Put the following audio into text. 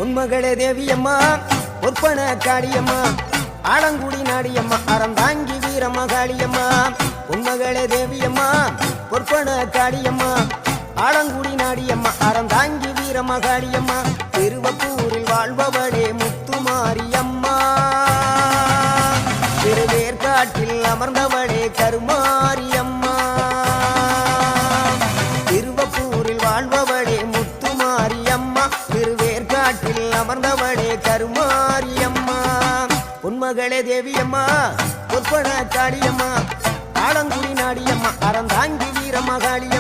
உன்மகளே தேவியம்மா பொற்பன காளியம்மா ஆலங்குடி நாடியம்மா அறந்தாங்கி வீரமகாளியம்மா உன்மகளே தேவியம்மா பொற்பன காளியம்மா ஆலங்குடி நாடியம்மா அறந்தாங்கி வீரமகாளியம்மா திருவப்பூரில் வாழ்பவளே முத்துமாரியம்மா திருவேற்காட்டில் அமர்ந்தவளே கருமாரியம்மா திருவப்பூரில் வாழ்பவளே முத்துமாரியம்மா திருவேற்காட்டில் அமர்ந்தவளே கருமாரியம்மா உன்மகளே தேவியம்மா பொற்பன காளியம்மா ஆலங்குடி நாடியம்மா அறந்தாங்கி வீரமகாளியம்மா